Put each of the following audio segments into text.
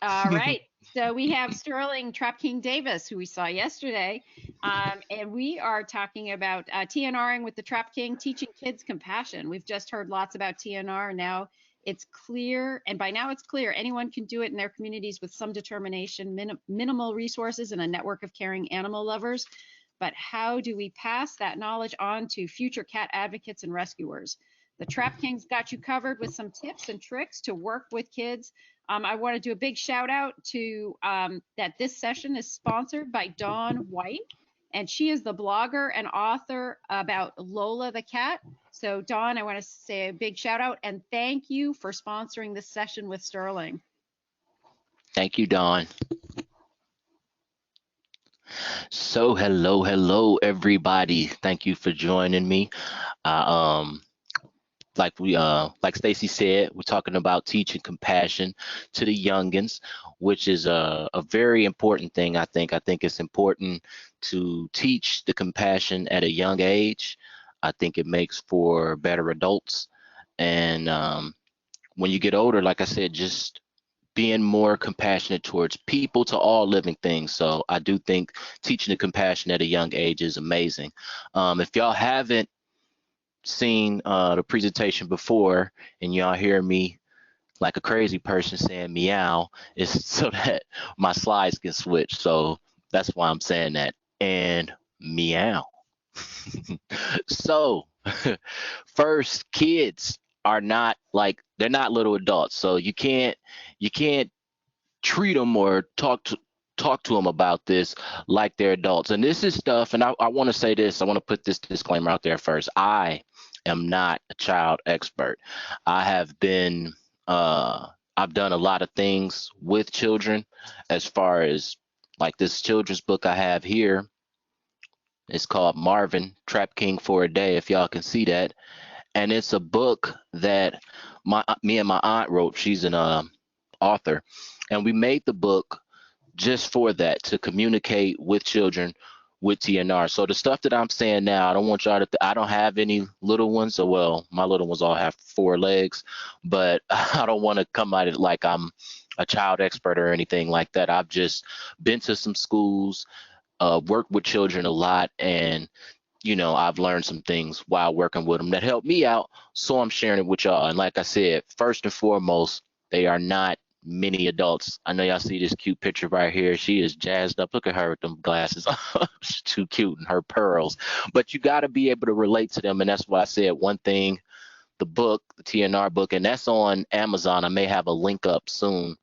All right. So we have Sterling TrapKing Davis, who we saw yesterday, and we are talking about TNRing with the TrapKing, teaching kids compassion. We've just heard lots about TNR. Now it's clear, and by now it's clear, anyone can do it in their communities with some determination, minimal resources, and a network of caring animal lovers. But how do we pass that knowledge on to future cat advocates and rescuers? The TrapKing's got you covered with some tips and tricks to work with kids. I want to do a big shout out to that this session is sponsored by Dawn White, and she is the blogger and author about Lola the cat. So Dawn, I want to say a big shout out and thank you for sponsoring this session with Sterling. Thank you, Dawn. So hello, everybody. Thank you for joining me. Like Stacy said, we're talking about teaching compassion to the youngins, which is a very important thing. I think it's important to teach the compassion at a young age. I think it makes for better adults. And when you get older, like I said, just being more compassionate towards people, to all living things. So I do think teaching the compassion at a young age is amazing. If y'all haven't seen the presentation before and y'all hear me like a crazy person saying meow, it's so that my slides can switch. So that's why I'm saying that. And meow. So first, kids are not like, they're not little adults, so you can't treat them or talk to them about this like they're adults. And this is stuff, and I want to say this, I want to put this disclaimer out there first. I am not a child expert. I have been I've done a lot of things with children, as far as like this children's book I have here. It's called Marvin, Trap King for a Day, if y'all can see that. And it's a book that me and my aunt wrote. She's an author, and we made the book just for that, to communicate with children with TNR. So the stuff that I'm saying now, I don't want y'all to I don't have any little ones. So, well, my little ones all have 4 legs, but I don't want to come at it like I'm a child expert or anything like that. I've just been to some schools, worked with children a lot, and I've learned some things while working with them that helped me out. So I'm sharing it with y'all. And like I said, first and foremost, they are not mini adults. I know y'all see this cute picture right here. She is jazzed up. Look at her with them glasses. She's too cute, and her pearls. But you got to be able to relate to them. And that's why I said one thing, the book, the TNR book, and that's on Amazon. I may have a link up soon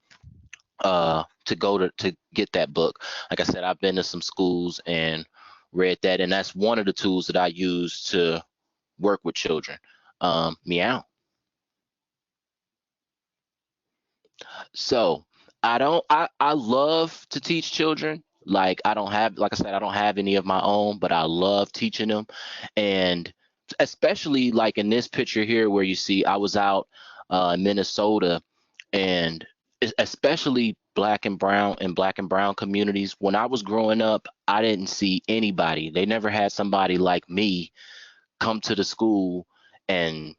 to go to get that book. Like I said, I've been to some schools and read that, and that's one of the tools that I use to work with children. Meow. So I love to teach children. Like I don't have, like I said, I don't have any of my own, but I love teaching them. And especially like in this picture here where you see I was out in Minnesota, and especially black and brown communities. When I was growing up, I didn't see anybody. They never had somebody like me come to the school and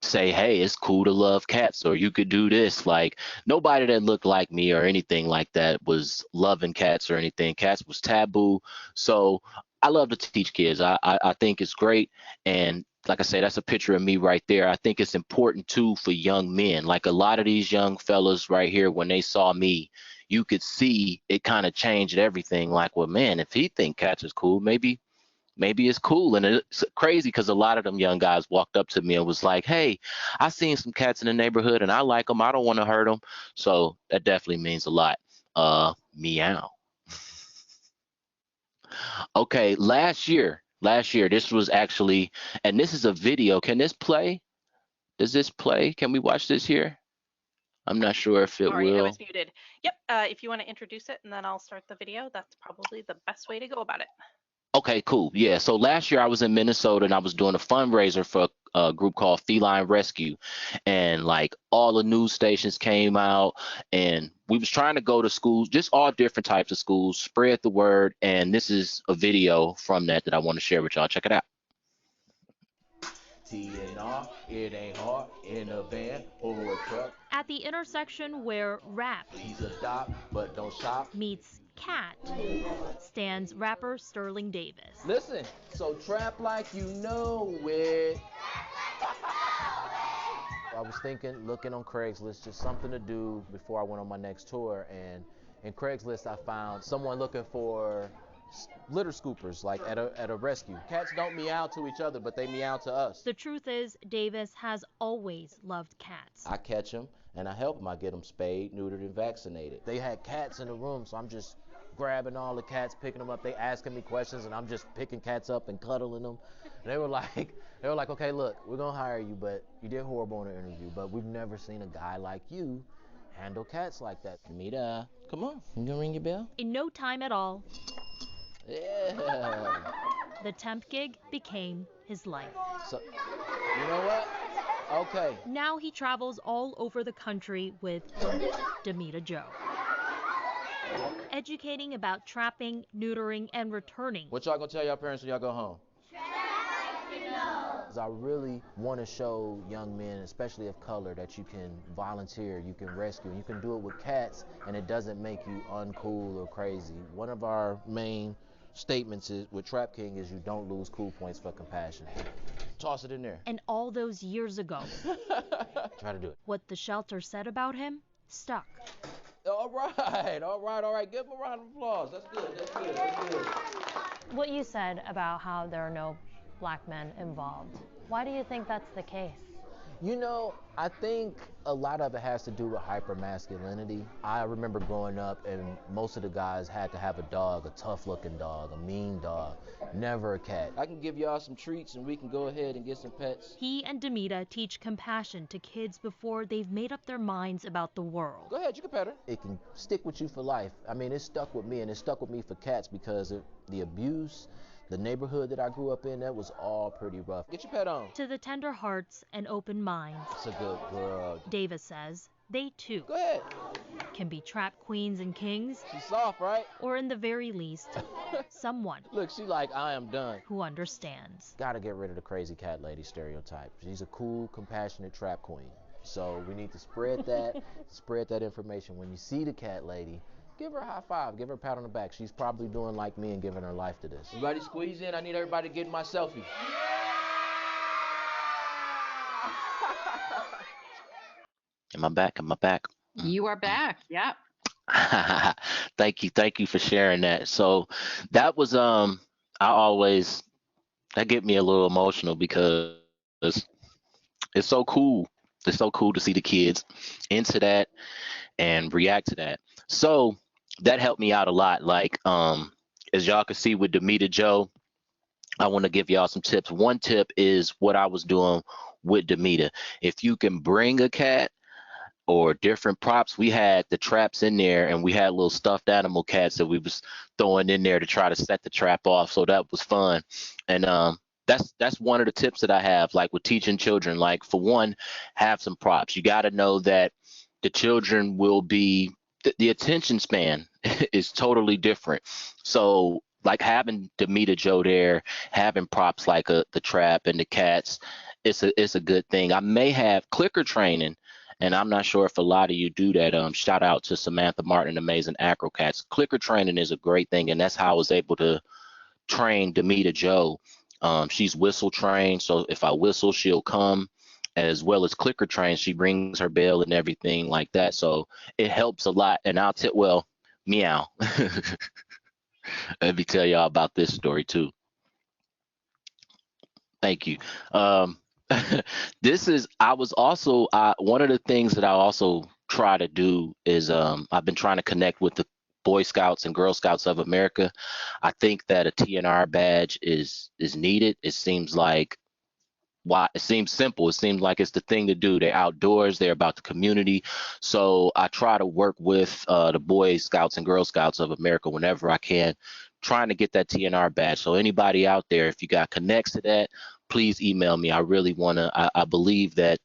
say, hey, it's cool to love cats, or you could do this. Like, nobody that looked like me or anything like that was loving cats or anything. Cats was taboo. So I love to teach kids. I think it's great. And like I said, that's a picture of me right there. I think it's important too for young men. Like a lot of these young fellas right here, when they saw me, you could see it kind of changed everything. Like, well, man, if he think cats is cool, maybe it's cool. And it's crazy because a lot of them young guys walked up to me and was like, hey, I seen some cats in the neighborhood and I like them. I don't want to hurt them. So that definitely means a lot. Meow. Okay, last year, this was actually, and this is a video. Can this play? Does this play? Can we watch this here? I'm not sure if it Sorry, I will. was muted. Yep, if you want to introduce it and then I'll start the video, that's probably the best way to go about it. Okay, cool. Yeah. So last year I was in Minnesota and I was doing a fundraiser for a group called Feline Rescue, and like all the news stations came out, and we was trying to go to schools, just all different types of schools, spread the word. And this is a video from that I want to share with y'all. Check it out. TNR, it ain't hard in a van or a truck. At the intersection where rap He's a doc, but don't shop. meets cat stands rapper Sterling Davis. Listen, so trap like you know it. I was thinking, looking on Craigslist, just something to do before I went on my next tour, and in Craigslist I found someone looking for litter scoopers, like at a rescue. Cats don't meow to each other, but they meow to us. The truth is, Davis has always loved cats. I catch them and I help them. I get them spayed, neutered, and vaccinated. They had cats in the room, so I'm just grabbing all the cats, picking them up. They asking me questions, and I'm just picking cats up and cuddling them. And they were like, okay, look, we're gonna hire you, but you did horrible in the interview, but we've never seen a guy like you handle cats like that. Damita, come on, you gonna ring your bell? In no time at all, Yeah. the temp gig became his life. So, you know what? Okay. Now he travels all over the country with Damita Jo, educating about trapping, neutering, and returning. What y'all gonna tell y'all parents when y'all go home? I really want to show young men, especially of color, that you can volunteer, you can rescue, and you can do it with cats, and it doesn't make you uncool or crazy. One of our main statements is with TrapKing is you don't lose cool points for compassion. Toss it in there. And all those years ago, Try to do it. what the shelter said about him stuck. All right. Give him a round of applause. That's good. What you said about how there are no black men involved, why do you think that's the case? You know, I think a lot of it has to do with hypermasculinity. I remember growing up and most of the guys had to have a dog, a tough looking dog, a mean dog, never a cat. I can give y'all some treats and we can go ahead and get some pets. He and Damita teach compassion to kids before they've made up their minds about the world. Go ahead, you can pet her. It can stick with you for life. I mean, it stuck with me, and it stuck with me for cats because of the abuse. The neighborhood that I grew up in, that was all pretty rough. Get your pet on. To the tender hearts and open minds, It's a good girl. Davis says they too Go ahead. can be trap queens and kings, She's soft, right? or in the very least, someone Look, she like, I am done. who understands. Gotta get rid of the crazy cat lady stereotype. She's a cool, compassionate trap queen. So we need to spread that information. When you see the cat lady, give her a high five, give her a pat on the back. She's probably doing like me and giving her life to this. Everybody squeeze in. I need everybody to get my selfie. Am I back? You are back. Yep. Thank you for sharing that. So that was that get me a little emotional because it's so cool. It's so cool to see the kids into that and react to that. So that helped me out a lot. Like as y'all can see with Damita Jo, I want to give y'all some tips. One tip is what I was doing with Damita. If you can bring a cat or different props, we had the traps in there and we had little stuffed animal cats that we was throwing in there to try to set the trap off. So that was fun. And that's one of the tips that I have, like with teaching children. Like for one, have some props. You got to know that the children will be the attention span is totally different. So like having Damita Jo there, having props like the trap and the cats, it's a good thing. I may have clicker training, and I'm not sure if a lot of you do that. Shout out to Samantha Martin, Amazing Acro Cats. Clicker training is a great thing, and that's how I was able to train Damita Jo. She's whistle trained, so if I whistle, she'll come. As well as clicker trained, she rings her bell and everything like that. So it helps a lot. And I'll tell, well, meow. Let me tell y'all about this story too. Thank you. I was also, one of the things that I also try to do is I've been trying to connect with the Boy Scouts and Girl Scouts of America. I think that a TNR badge is needed. It seems like, it seems simple. It seems like it's the thing to do. They're outdoors. They're about the community. So I try to work with the Boy Scouts and Girl Scouts of America whenever I can, trying to get that TNR badge. So anybody out there, if you got connects to that, please email me. I really want to, I believe that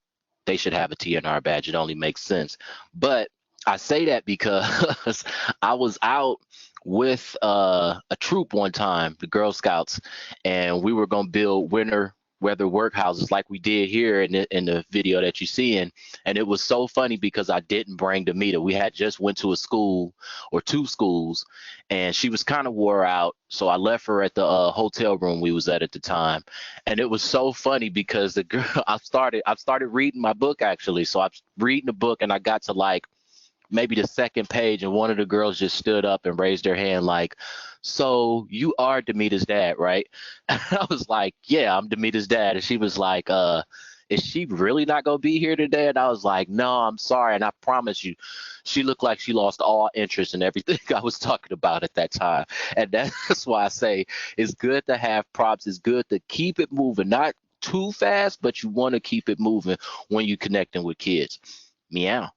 they should have a TNR badge. It only makes sense. But I say that because I was out with a troop one time, the Girl Scouts, and we were going to build winter whether workhouses like we did here in the video that you're seeing. And it was so funny because I didn't bring Damita. We had just went to a school or two schools, and she was kind of wore out. So I left her at the hotel room we was at the time. And it was so funny because the girl, I started reading my book actually. So I'm reading the book and I got to like maybe the second page, and one of the girls just stood up and raised their hand like, so you are Damita's dad, right? I was like, yeah, I'm Damita's dad. And she was like, is she really not gonna be here today? And I was like, no, I'm sorry. And I promise you, she looked like she lost all interest in everything I was talking about at that time. And that's why I say it's good to have props. It's good to keep it moving, not too fast, but you want to keep it moving when you're connecting with kids. Meow.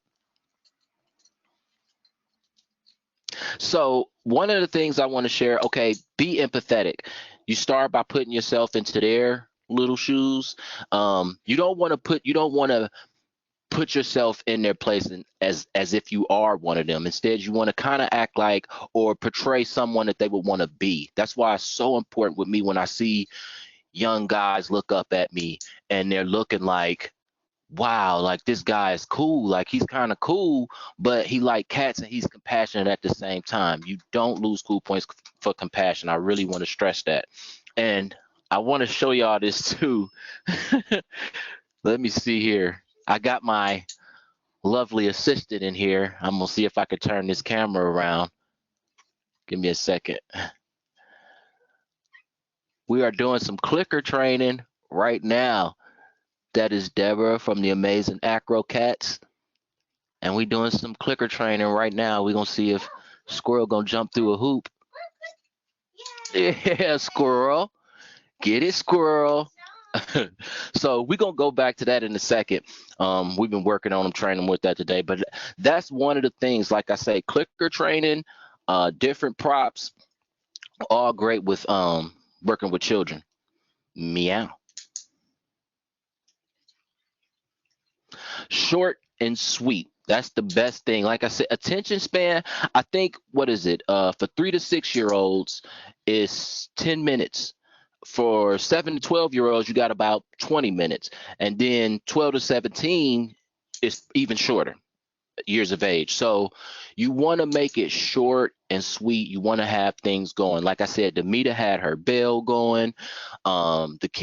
So one of the things I want to share, okay, be empathetic. You start by putting yourself into their little shoes. You don't want to put yourself in their place and as if you are one of them. Instead, you want to kind of act like or portray someone that they would want to be. That's why it's so important with me when I see young guys look up at me and they're looking like, wow, like this guy is cool, like he's kind of cool, but he like cats and he's compassionate at the same time. You don't lose cool points for compassion. I really want to stress that. And I want to show y'all this too. Let me see here. I got my lovely assistant in here. I'm gonna see if I could turn this camera around. Give me a second. We are doing some clicker training right now. That is Deborah from the Amazing Acro Cats. And we doing some clicker training right now. We're gonna see if Squirrel gonna jump through a hoop. Yeah, Squirrel. Get it, Squirrel. So we're gonna go back to that in a second. We've been working on them, training with that today, but that's one of the things, like I say, clicker training, different props, all great with working with children. Meow. Short and sweet. That's the best thing. Like I said, attention span, I think, what is it? For 3 to 6 year olds is 10 minutes. For 7 to 12 year olds, you got about 20 minutes. And then 12 to 17 is even shorter years of age. So you want to make it short and sweet. You want to have things going. Like I said, Damita had her bell going.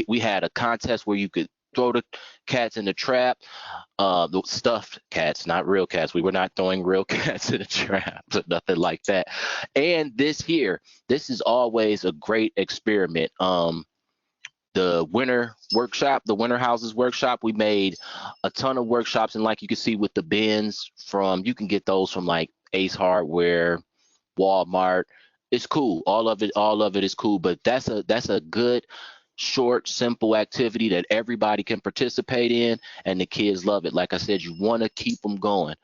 We had a contest where you could throw the cats in the trap. The stuffed cats, not real cats. We were not throwing real cats in the trap, nothing like that. And this is always a great experiment. The winter workshop, the winter houses workshop, we made a ton of workshops, and like you can see with the bins you can get those from like Ace Hardware, Walmart. It's cool. All of it is cool, but that's a good short, simple activity that everybody can participate in, and the kids love it. Like I said, you want to keep them going.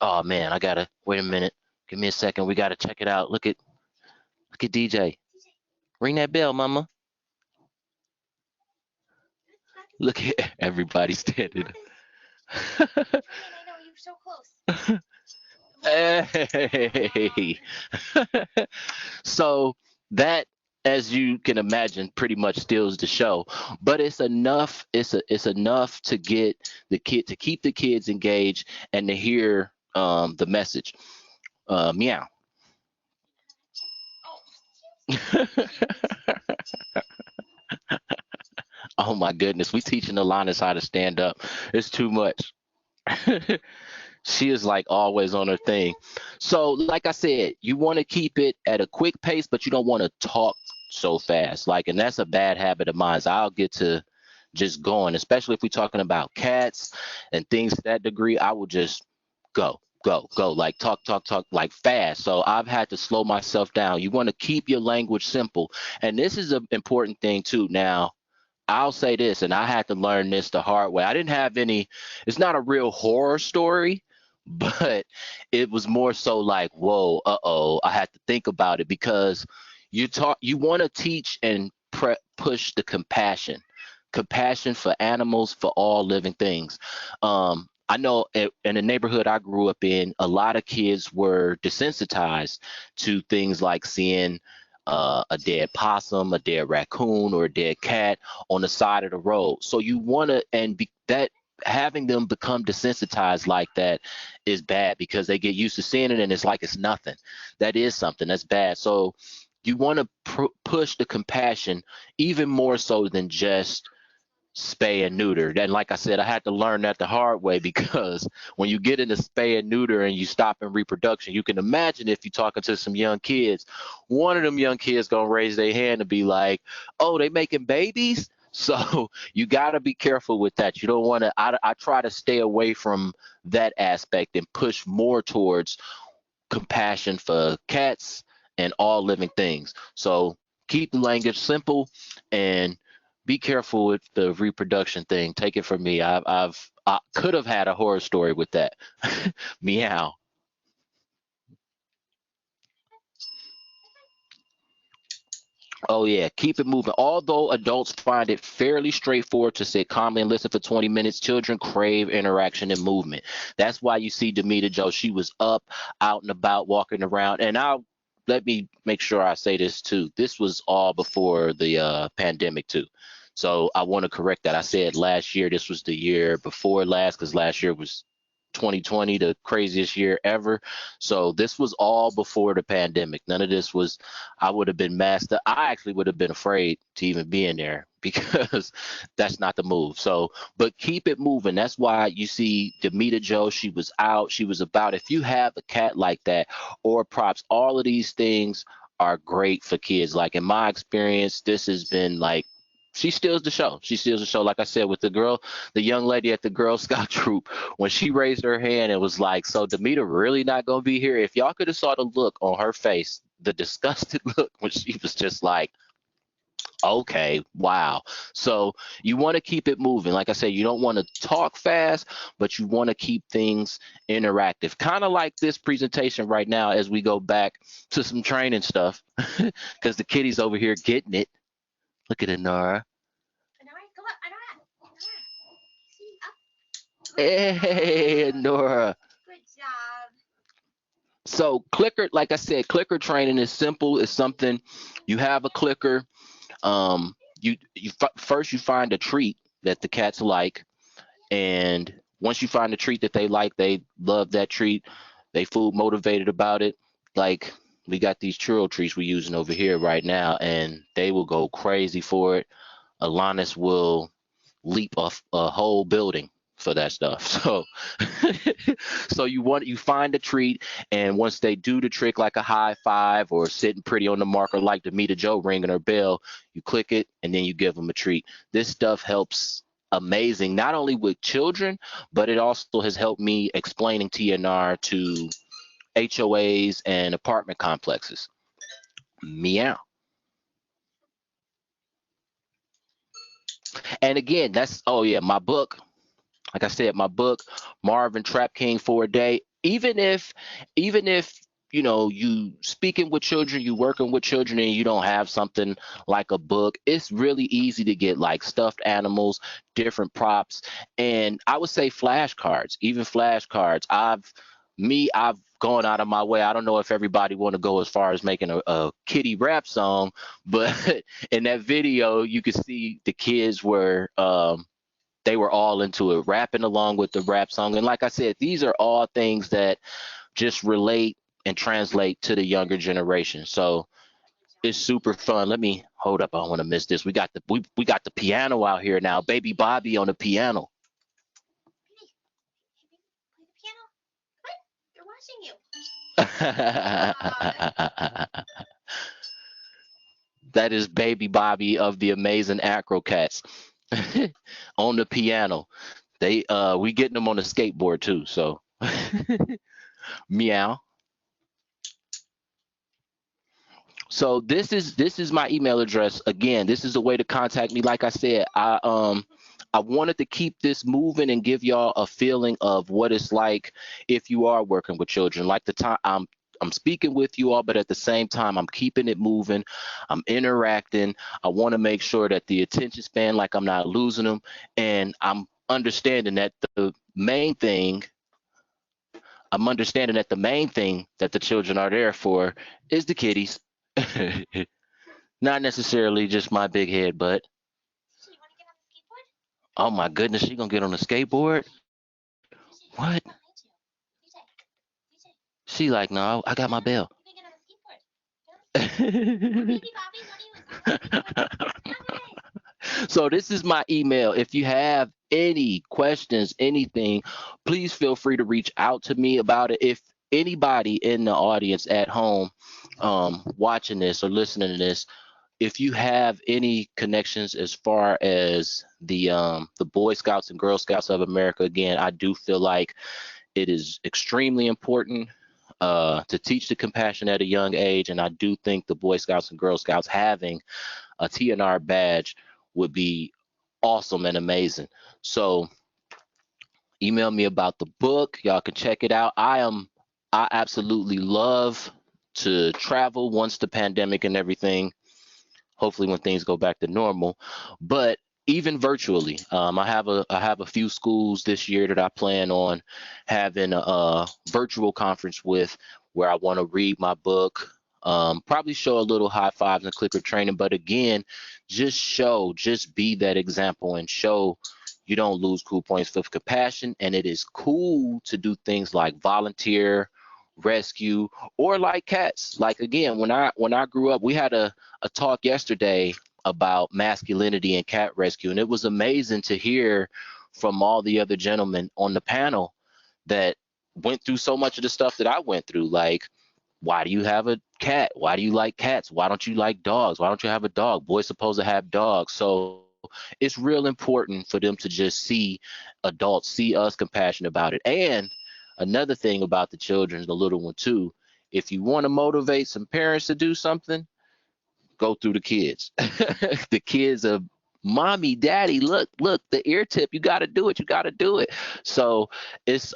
Oh man, I gotta wait a minute. Give me a second. We gotta check it out. Look at DJ. Ring that bell, mama. Look at everybody standing. I know, you're so close. Hey. So that, as you can imagine, pretty much steals the show. But it's enough. It's enough to get to keep the kids engaged and to hear the message. Meow. Oh my goodness, we teaching Alanis how to stand up. It's too much. She is like always on her thing. So like I said, you want to keep it at a quick pace, but you don't want to talk so fast. And that's a bad habit of mine. So I'll get to just going, especially if we're talking about cats and things to that degree. I will just go, like talk, like fast. So I've had to slow myself down. You want to keep your language simple. And this is an important thing too. Now, I'll say this, and I had to learn this the hard way. I didn't have it's not a real horror story, but it was more so like, whoa, I had to think about it, because you want to teach and push the compassion for animals, for all living things. I know in the neighborhood I grew up in, a lot of kids were desensitized to things like seeing a dead possum, a dead raccoon, or a dead cat on the side of the road. So you want to, that having them become desensitized like that is bad, because they get used to seeing it and it's like it's nothing. That is something that's bad. So you want to push the compassion even more so than just spay and neuter. And like I said, I had to learn that the hard way, because when you get into spay and neuter and you stop in reproduction, you can imagine if you're talking to some young kids, one of them young kids gonna raise their hand and be like, oh, they making babies? So you got to be careful with that. You don't want to, I try to stay away from that aspect and push more towards compassion for cats and all living things. So keep the language simple and be careful with the reproduction thing. Take it from me. I could have had a horror story with that. Meow. Oh yeah, keep it moving. Although adults find it fairly straightforward to sit calmly and listen for 20 minutes, children crave interaction and movement. That's why you see Damita Jo. She was up, out and about, walking around. And let me make sure I say this too. This was all before the pandemic too. So I want to correct that. I said last year. This was the year before last, because last year was 2020, the craziest year ever. So this was all before the pandemic. None of this was, I would have been masked up. I actually would have been afraid to even be in there, because that's not the move. So, but keep it moving. That's why you see Damita Jo, she was out, she was about. If you have a cat like that, or props, all of these things are great for kids. Like in my experience, this has been like, she steals the show. She steals the show. Like I said, with the young lady at the Girl Scout troop, when she raised her hand, it was like, so Damita really not gonna be here? If y'all could have saw the look on her face, the disgusted look, when she was just like, okay, wow. So you want to keep it moving. Like I said, you don't want to talk fast, but you want to keep things interactive. Kind of like this presentation right now, as we go back to some training stuff, because the kitty's over here getting it. Look at it, Nora. Anora, go up. Anora. See, up. Hey, Nora. Good job. So clicker, like I said, clicker training is simple. It's something, you have a clicker. First you find a treat that the cats like, and once you find a treat that they like, they love that treat. They food motivated about it. Like we got these churro treats we're using over here right now, and they will go crazy for it. Alanis will leap a whole building for that stuff. So so you find a treat, and once they do the trick, like a high five or sitting pretty on the marker like Damita Jo ringing her bell, you click it and then you give them a treat. This stuff helps amazing, not only with children, but it also has helped me explaining TNR to HOAs and apartment complexes. Meow. And again, that's, oh yeah, my book. Like I said, my book, Marvin TrapKing for a Day. Even if you speaking with children, you working with children, and you don't have something like a book, it's really easy to get like stuffed animals, different props, and I would say flashcards. Even flashcards. I've gone out of my way. I don't know if everybody want to go as far as making a kitty rap song, but in that video, you could see the kids were they were all into it, rapping along with the rap song. And like I said, these are all things that just relate and translate to the younger generation. So it's super fun. Let me hold up. I don't want to miss this. We got the piano out here now. Baby Bobby on the piano. Play the piano. Come on, they're watching you. That is Baby Bobby of the Amazing Acro Cats on the piano. We getting them on the skateboard too. So meow. So this is my email address. Again, this is a way to contact me. Like I said, I wanted to keep this moving and give y'all a feeling of what it's like if you are working with children. Like the time I'm speaking with you all, but at the same time, I'm keeping it moving. I'm interacting. I want to make sure that the attention span, like I'm not losing them. And I'm understanding that the main thing that the children are there for is the kitties. Not necessarily just my big head, but So you want to get on the skateboard? oh my goodness, she gonna get on a skateboard? What? Behind you. DJ. DJ. She like, no, I got my bell. You can get on the skateboard. Get on the skateboard. Baby Bobby, what do you want to do? So this is my email. If you have any questions, anything, please feel free to reach out to me about it. If anybody in the audience at home watching this or listening to this, if you have any connections as far as the Boy Scouts and Girl Scouts of America, again, I do feel like it is extremely important to teach the compassion at a young age, and I do think the Boy Scouts and Girl Scouts having a TNR badge would be awesome and amazing. So email me about the book. Y'all can check it out. I absolutely love to travel once the pandemic and everything, hopefully when things go back to normal, but even virtually, I have a few schools this year that I plan on having a virtual conference with, where I want to read my book, probably show a little high fives and clicker training, but again, just be that example and show you don't lose cool points for compassion. And it is cool to do things like volunteer, rescue, or like cats. Like again, when I grew up, we had a talk yesterday about masculinity and cat rescue, and it was amazing to hear from all the other gentlemen on the panel that went through so much of the stuff that I went through. Like, why do you have a cat? Why do you like cats? Why don't you like dogs? Why don't you have a dog? Boys supposed to have dogs. So it's real important for them to just see adults, see us compassionate about it. And another thing about the children, the little one too, if you want to motivate some parents to do something, go through the kids. The kids are, mommy, daddy, look, the ear tip, you got to do it. You got to do it. So it's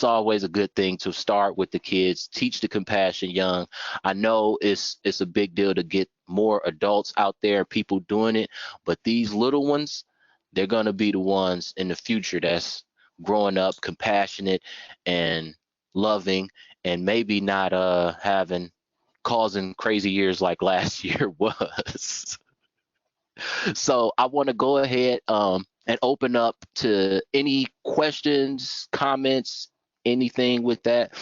always a good thing to start with the kids, teach the compassion young. I know it's a big deal to get more adults out there, people doing it, but these little ones, they're going to be the ones in the future that's growing up compassionate and loving, and maybe not causing crazy years like last year was. So I want to go ahead and open up to any questions, comments, anything with that.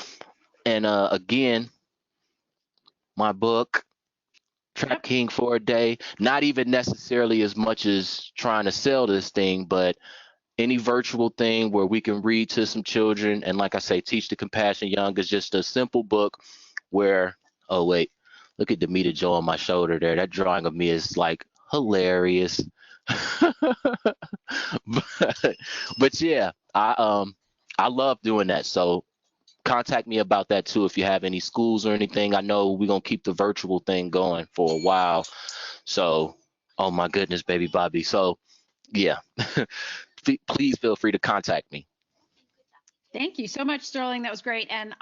And again, my book, TrapKing for a Day, not even necessarily as much as trying to sell this thing, but any virtual thing where we can read to some children. And like I say, teach the compassion young is just a simple book where, oh wait, look at Damita Jo on my shoulder there. That drawing of me is like hilarious. but yeah, I love doing that. So contact me about that too if you have any schools or anything. I know we're gonna keep the virtual thing going for a while. So, oh my goodness, baby Bobby. So yeah, please feel free to contact me. Thank you so much, Sterling. That was great. And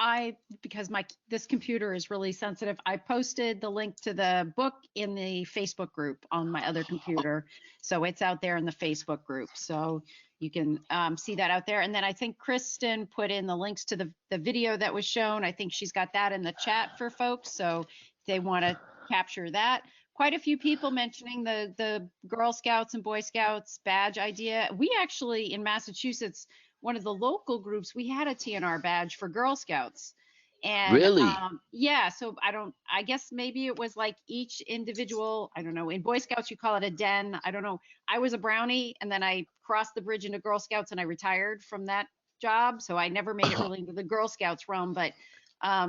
because this computer is really sensitive, I posted the link to the book in the Facebook group on my other computer. So it's out there in the Facebook group. So you can see that out there. And then I think Kristen put in the links to the video that was shown. I think she's got that in the chat for folks. So if they want to capture that. Quite a few people mentioning the Girl Scouts and Boy Scouts badge idea. We actually, in Massachusetts, one of the local groups, we had a TNR badge for Girl Scouts. And Really? yeah, so I guess maybe it was like each individual, I don't know, in Boy Scouts, you call it a den. I don't know. I was a brownie, and then I crossed the bridge into Girl Scouts and I retired from that job. So I never made it really into the Girl Scouts realm, but I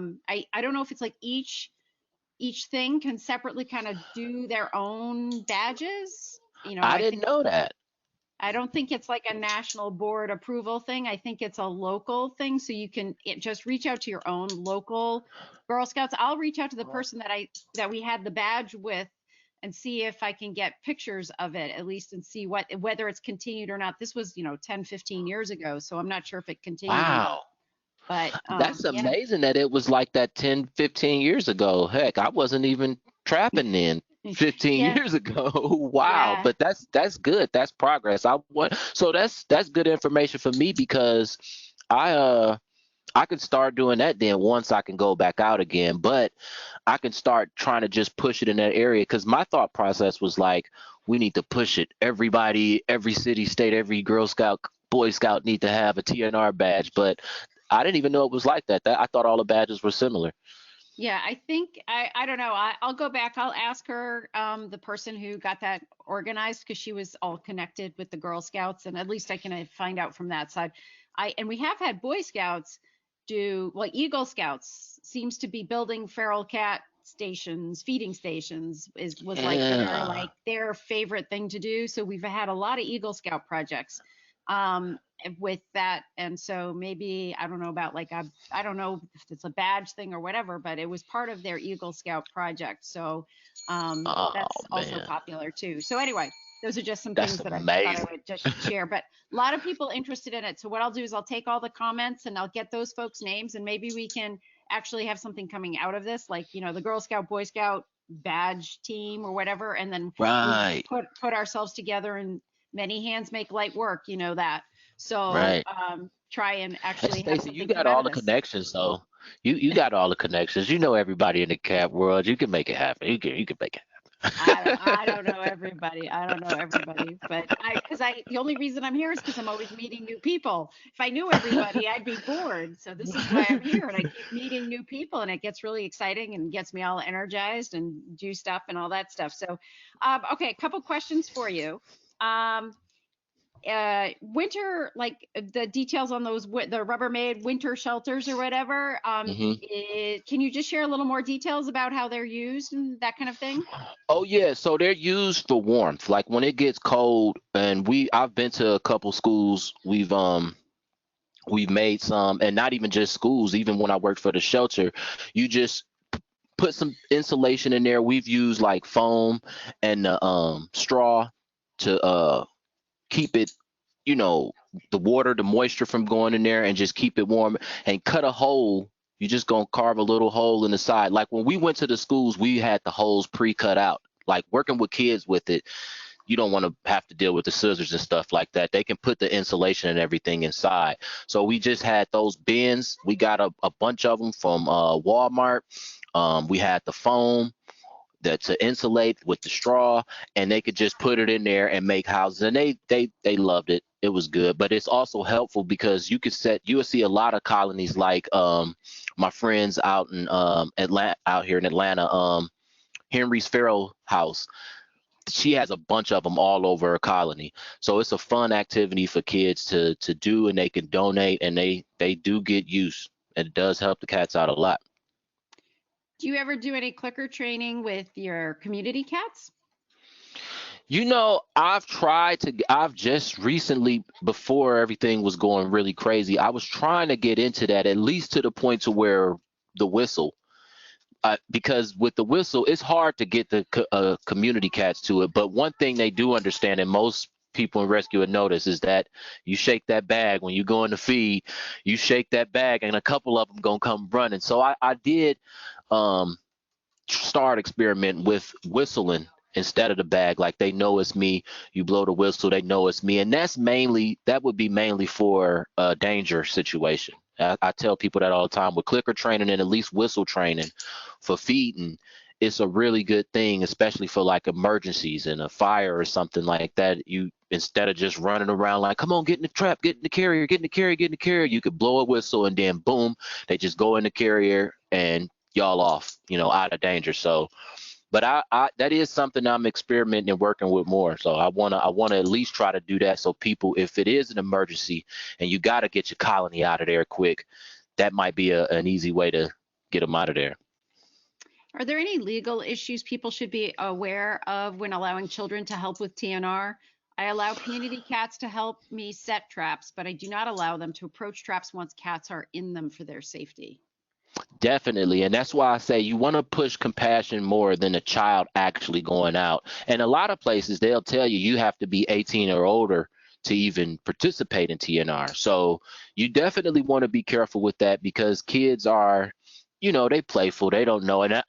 don't know if it's like each thing can separately kind of do their own badges. You know, I didn't know that. I don't think it's like a national board approval thing. I think it's a local thing. So you can just reach out to your own local Girl Scouts. I'll reach out to the person that we had the badge with and see if I can get pictures of it at least, and see whether it's continued or not. This was, 10, 15 years ago. So I'm not sure if it continued. Wow. But That's amazing that it was like that 10, 15 years ago. Heck, I wasn't even trapping then 15 years ago. Wow. Yeah. But that's good. That's progress. So that's good information for me, because I I could start doing that then once I can go back out again. But I can start trying to just push it in that area, because my thought process was like, we need to push it. Everybody, every city, state, every Girl Scout, Boy Scout need to have a TNR badge. But I didn't even know it was like that. I thought all the badges were similar. Yeah, I think I don't know. I'll go back. I'll ask her, the person who got that organized, because she was all connected with the Girl Scouts, and at least I can find out from that side. And we have had Boy Scouts do, like, Eagle Scouts seems to be building feral cat stations, feeding stations was like Yeah. their favorite thing to do. So we've had a lot of Eagle Scout projects with that. And so maybe, I don't know about like I don't know if it's a badge thing or whatever, but it was part of their Eagle Scout project. So Oh that's also man, popular too. So anyway, those are just some that's things that I thought I amazing. would just share. But a lot of people interested in it. So what I'll do is I'll take all the comments and I'll get those folks' names, and maybe we can actually have something coming out of this, like, the Girl Scout, Boy Scout badge team or whatever, and then we Right, put ourselves together, and many hands make light work, that. So right. try and And actually have Stacey, you something come got out all of the this. connections, so you got all the connections. You know everybody in the cat world. You can make it happen. You can make it I happen. don't know everybody. I don't know everybody, but the only reason I'm here is because I'm always meeting new people. If I knew everybody, I'd be bored. So this is why I'm here, and I keep meeting new people, and it gets really exciting and gets me all energized and do stuff and all that stuff. So, okay, a couple questions for you. Um, Winter, like, the details on those the Rubbermaid winter shelters or whatever. Hmm. Can you just share a little more details about how they're used and that kind of thing? Oh yeah, so they're used for warmth. Like when it gets cold, and I've been to a couple schools. We've made some, and not even just schools. Even when I worked for the shelter, you just put some insulation in there. We've used like foam and straw to keep it, you know, the water, the moisture from going in there, and just keep it warm, and cut a hole. You just gonna carve a little hole in the side. Like when we went to the schools, we had the holes pre-cut out. Like working with kids with it, you don't want to have to deal with the scissors and stuff like that. They can put the insulation and everything inside. So we just had those bins. We got a bunch of them from Walmart. We had the foam that to insulate with the straw, and they could just put it in there and make houses, and they loved it. It was good. But it's also helpful because you will see a lot of colonies, like my friends out in Atlanta, out here in Atlanta, Henry's Feral House. She has a bunch of them all over her colony. So it's a fun activity for kids to do, and they can donate, and they do get use. It does help the cats out a lot. Do you ever do any clicker training with your community cats? I've just recently, before everything was going really crazy, I was trying to get into that, at least to the point to where the whistle, because with the whistle, it's hard to get the community cats to it. But one thing they do understand, and most people in rescue would notice, is that you shake that bag when you go in the feed, you shake that bag, and a couple of them gonna come running. So I did um, start experimenting with whistling instead of the bag. Like they know it's me. You blow the whistle, they know it's me, and that would be mainly for a danger situation. I tell people that all the time with clicker training and at least whistle training for feeding. It's a really good thing, especially for like emergencies and a fire or something like that. You, instead of just running around like, come on, get in the trap, get in the carrier, get in the carrier, get in the carrier, you could blow a whistle, and then boom, they just go in the carrier and y'all off, out of danger. So, but I that is something I'm experimenting and working with more. So I wanna at least try to do that, so people, if it is an emergency and you gotta get your colony out of there quick, that might be an easy way to get them out of there. Are there any legal issues people should be aware of when allowing children to help with TNR? I allow community cats to help me set traps, but I do not allow them to approach traps once cats are in them for their safety. Definitely. And that's why I say you want to push compassion more than a child actually going out. And a lot of places they'll tell you you have to be 18 or older to even participate in TNR. So you definitely want to be careful with that, because kids are, they playful, they don't know. And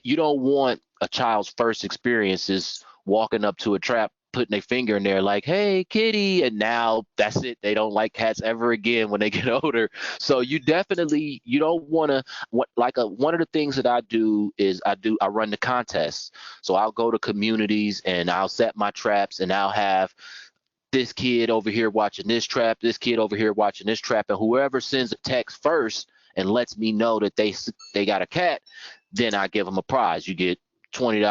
you don't want a child's first experiences walking up to a trap putting their finger in there like, hey, kitty, and now that's it. They don't like cats ever again when they get older. So you don't want to, one of the things that I do is I run the contests. So I'll go to communities and I'll set my traps, and I'll have this kid over here watching this trap, this kid over here watching this trap, and whoever sends a text first and lets me know that they got a cat, then I give them a prize. You get $20,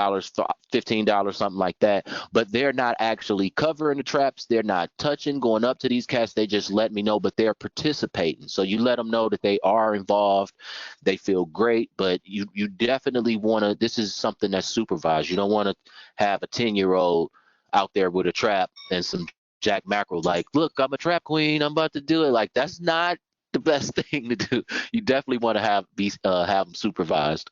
$15, something like that. But they're not actually covering the traps. They're not touching, going up to these cats. They just let me know, but they're participating. So you let them know that they are involved. They feel great, but you definitely want to, this is something that's supervised. You don't want to have a 10-year-old out there with a trap and some Jack Mackerel like, look, I'm a trap queen, I'm about to do it. Like, that's not the best thing to do. You definitely want to have them supervised.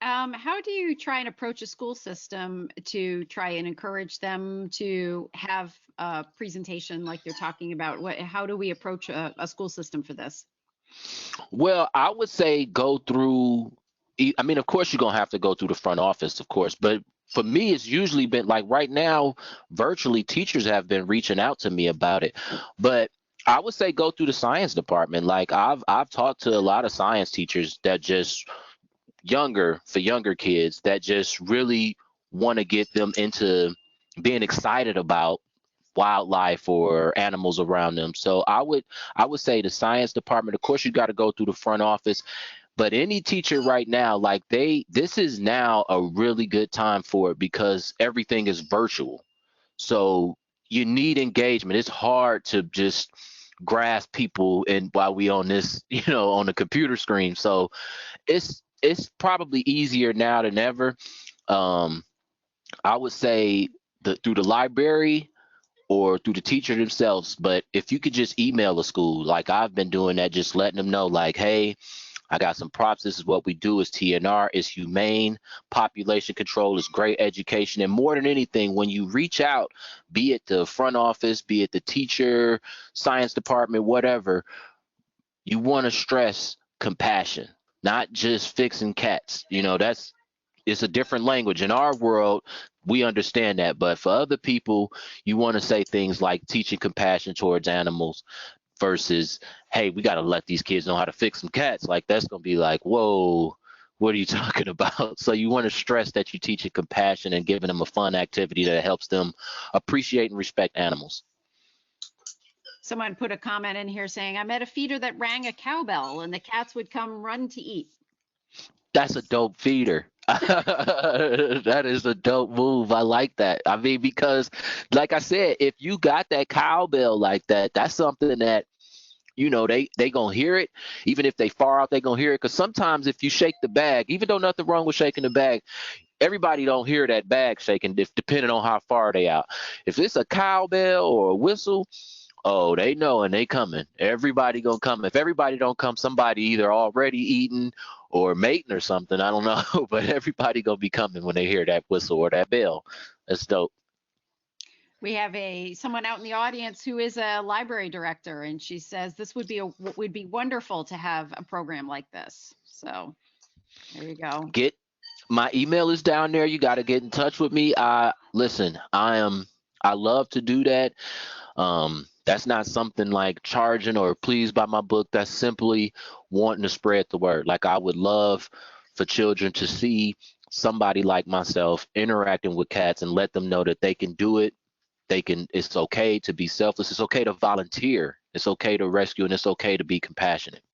How do you try and approach a school system to try and encourage them to have a presentation like you're talking about? How do we approach a school system for this? Well, I would say go through, I mean, of course, you're going to have to go through the front office, of course, but for me, it's usually been like right now, virtually teachers have been reaching out to me about it. But I would say go through the science department. Like I've talked to a lot of science teachers that just younger kids that just really want to get them into being excited about wildlife or animals around them. So I would say the science department, of course, you got to go through the front office. But any teacher right now, like this is now a really good time for it because everything is virtual. So you need engagement. It's hard to just grasp people and while we on this, on the computer screen. So it's probably easier now than ever. I would say through the library or through the teacher themselves. But if you could just email a school, like I've been doing that, just letting them know like, hey, I got some props. This is what we do is TNR. It's humane. Population control is great education. And more than anything, when you reach out, be it the front office, be it the teacher, science department, whatever, you want to stress compassion, not just fixing cats. It's a different language. In our world, we understand that. But for other people, you want to say things like teaching compassion towards animals versus, hey, we got to let these kids know how to fix some cats. Like, that's going to be like, whoa, what are you talking about? So you want to stress that you're teaching compassion and giving them a fun activity that helps them appreciate and respect animals. Someone put a comment in here saying, I met a feeder that rang a cowbell and the cats would come run to eat. That's a dope feeder. That is a dope move. I like that. I mean, because like I said, if you got that cowbell like that, that's something that, they gonna hear it. Even if they far out, they gonna hear it. Because sometimes if you shake the bag, even though nothing wrong with shaking the bag, everybody don't hear that bag shaking depending on how far they out. If it's a cowbell or a whistle, oh, they know and they coming. Everybody gonna come. If everybody don't come, somebody either already eating or mating or something. I don't know, but everybody gonna be coming when they hear that whistle or that bell. That's dope. We have someone out in the audience who is a library director, and she says this would be wonderful to have a program like this. So there you go. My email is down there. You got to get in touch with me. Listen, I love to do that. That's not something like charging or pleased by my book. That's simply wanting to spread the word. Like, I would love for children to see somebody like myself interacting with cats and let them know that they can do it. It's okay to be selfless. It's okay to volunteer. It's okay to rescue, and it's okay to be compassionate.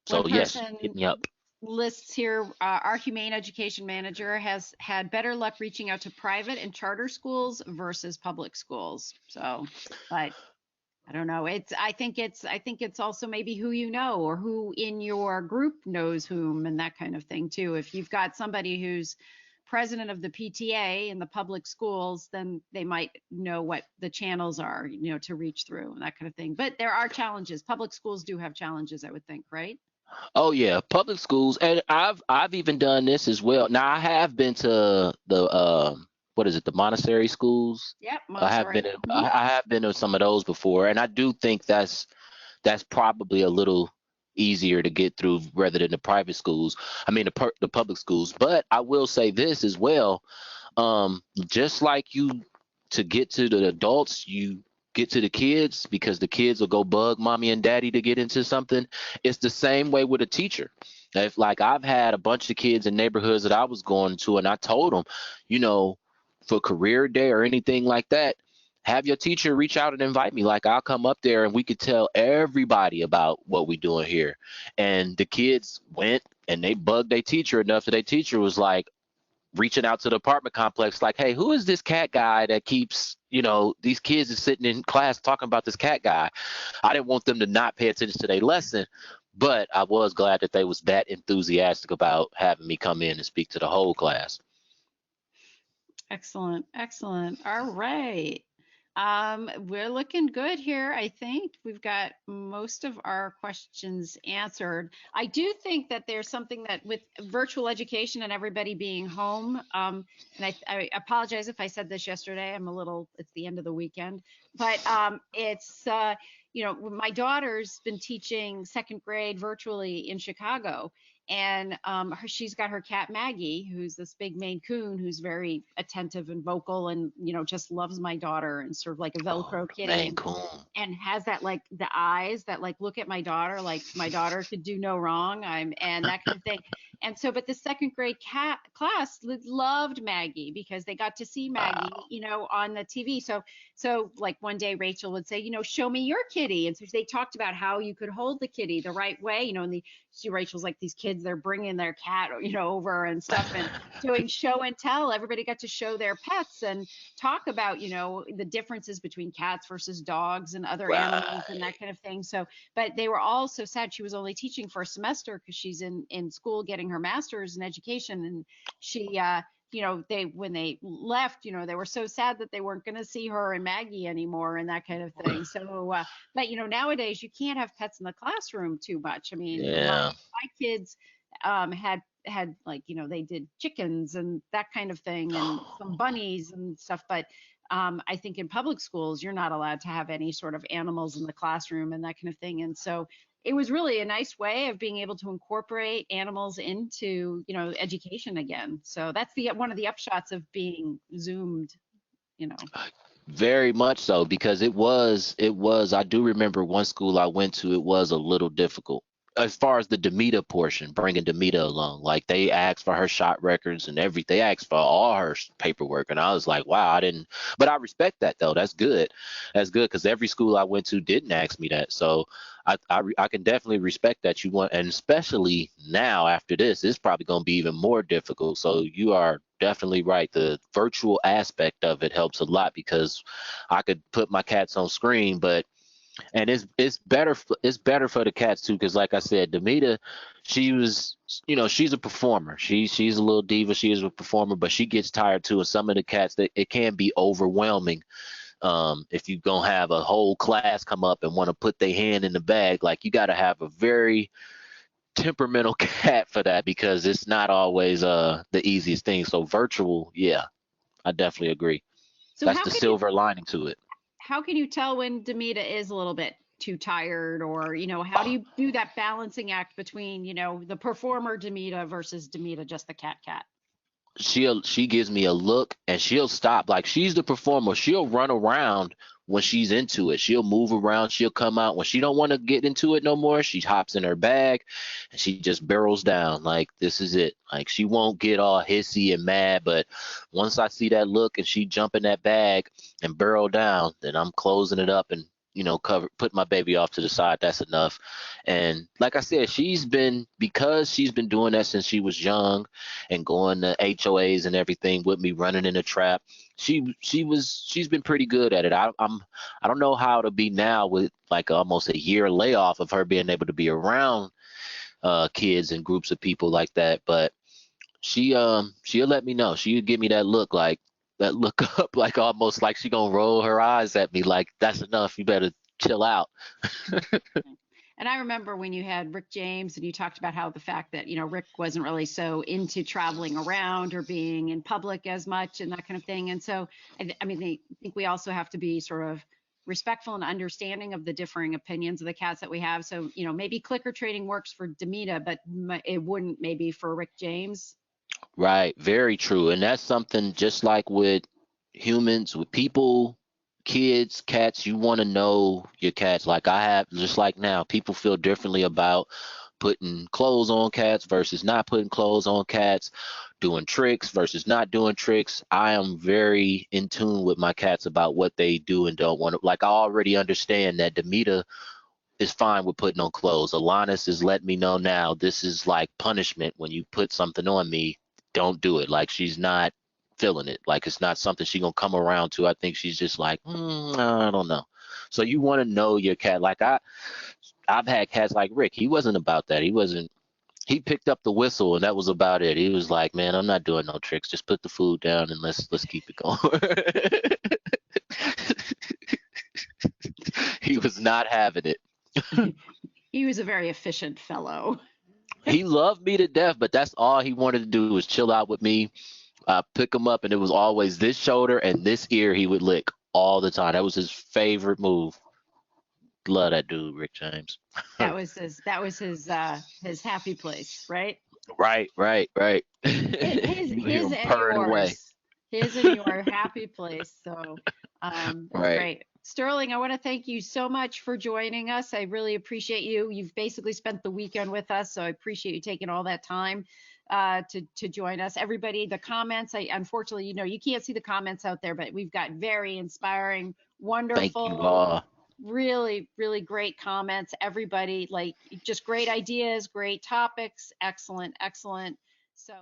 So yes, hit me up. Lists here, our humane education manager has had better luck reaching out to private and charter schools versus public schools. So, but I don't know. I think it's also maybe who you know or who in your group knows whom and that kind of thing too. If you've got somebody who's president of the PTA in the public schools, then they might know what the channels are, to reach through and that kind of thing. But there are challenges. Public schools do have challenges, I would think, right? Oh yeah, public schools, and I've even done this as well. Now I have been to the what is it, the Montessori schools? Yep, I have Montessori. been I have been to some of those before, and I do think that's probably a little easier to get through rather than the private schools. I mean the public schools. But I will say this as well. Just like to get to the adults, you get to the kids because the kids will go bug mommy and daddy to get into something. It's the same way with a teacher. If like I've had a bunch of kids in neighborhoods that I was going to, and I told them, for career day or anything like that, have your teacher reach out and invite me. Like I'll come up there and we could tell everybody about what we're doing here. And the kids went and they bugged their teacher enough that their teacher was like, reaching out to the apartment complex like, hey, who is this cat guy that keeps, these kids are sitting in class talking about this cat guy. I didn't want them to not pay attention to their lesson, but I was glad that they was that enthusiastic about having me come in and speak to the whole class. Excellent, excellent. All right. We're looking good here. I think we've got most of our questions answered. I do think that there's something that with virtual education and everybody being home, and I apologize if I said this yesterday. It's the end of the weekend, but it's, my daughter's been teaching second grade virtually in Chicago. And she's got her cat Maggie, who's this big Maine Coon, who's very attentive and vocal, and just loves my daughter, and sort of like a Velcro kitty, Maine Coon. and has that like the eyes that like look at my daughter, like my daughter could do no wrong. And that kind of thing. And so, but the second grade cat class loved Maggie because they got to see Maggie, on the TV. So like one day Rachel would say, show me your kitty. And so they talked about how you could hold the kitty the right way, and Rachel's like, these kids, they're bringing their cat, over and stuff and doing show and tell. Everybody got to show their pets and talk about, the differences between cats versus dogs and other animals and that kind of thing. So, but they were all so sad. She was only teaching for a semester because she's in school getting her master's in education. And she, when they left, they were so sad that they weren't going to see her and Maggie anymore and that kind of thing. So, but nowadays you can't have pets in the classroom too much. I mean, Yeah. my kids had like, they did chickens and that kind of thing and some bunnies and stuff. But I think in public schools, you're not allowed to have any sort of animals in the classroom and that kind of thing. And so it was really a nice way of being able to incorporate animals into, education again. So that's one of the upshots of being Zoomed, Very much so, because it was, I do remember one school I went to, it was a little difficult as far as the Damita portion, bringing Damita along. Like they asked for her shot records and everything. They asked for all her paperwork. And I was like, wow, but I respect that though. That's good. That's good. Cause every school I went to didn't ask me that. So I can definitely respect that you want, and especially now after this, it's probably going to be even more difficult. So you are definitely right. The virtual aspect of it helps a lot because I could put my cats on screen, and it's better for the cats too, because like I said, Damita, she was, she's a performer. She's a little diva. She is a performer, but she gets tired too. And some of the cats, it can be overwhelming. If you're gonna have a whole class come up and want to put their hand in the bag, like you got to have a very temperamental cat for that, because it's not always the easiest thing. So virtual, yeah, I definitely agree. So That's the silver lining to it. how can you tell when Damita is a little bit too tired, or, how do you do that balancing act between, the performer Damita versus Damita, just the cat? She gives me a look and she'll stop. Like she's the performer. She'll run around when she's into it. She'll move around. She'll come out when she don't want to get into it no more. She hops in her bag and she just barrels down. Like this is it. Like she won't get all hissy and mad, but once I see that look and she jump in that bag and barrel down, then I'm closing it up and put my baby off to the side. That's enough. And like I said, because she's been doing that since she was young and going to HOAs and everything with me, running in the trap. She's been pretty good at it. I don't know how it'll be now with like almost a year layoff of her being able to be around kids and groups of people like that. But she'll let me know. She'll give me that look up, like almost like she gonna roll her eyes at me like, that's enough, you better chill out. And I remember when you had Rick James and you talked about how the fact that, Rick wasn't really so into traveling around or being in public as much and that kind of thing. And so, I think we also have to be sort of respectful and understanding of the differing opinions of the cats that we have. So, maybe clicker trading works for Damita, but it wouldn't maybe for Rick James. Right, very true. And that's something just like with humans, with people, kids, cats, you want to know your cats. Like I have, just like now, people feel differently about putting clothes on cats versus not putting clothes on cats, doing tricks versus not doing tricks. I am very in tune with my cats about what they do and don't want to. Like I already understand that Damita is fine with putting on clothes. Alanis is letting me know now this is like punishment when you put something on me. Don't do it. Like she's not feeling it. Like it's not something she gonna come around to. I think she's just like, I don't know. So you want to know your cat. Like I've had cats like Rick. He wasn't about that. He wasn't. He picked up the whistle and that was about it. He was like, man, I'm not doing no tricks. Just put the food down and let's keep it going. He was not having it. He was a very efficient fellow. He loved me to death, but that's all he wanted to do was chill out with me, pick him up, and it was always this shoulder and this ear he would lick all the time. That was his favorite move. Love that dude, Rick James. That was his happy place, right? Right. His You hear his him and purring away. yours. His and your happy place. So that's Right. great. Sterling, I want to thank you so much for joining us. I really appreciate you. You've basically spent the weekend with us, so I appreciate you taking all that time to join us. Everybody, the comments, unfortunately, you can't see the comments out there, but we've got very inspiring, Thank you wonderful, all. really, really great comments. Everybody, like just great ideas, great topics, excellent, excellent. So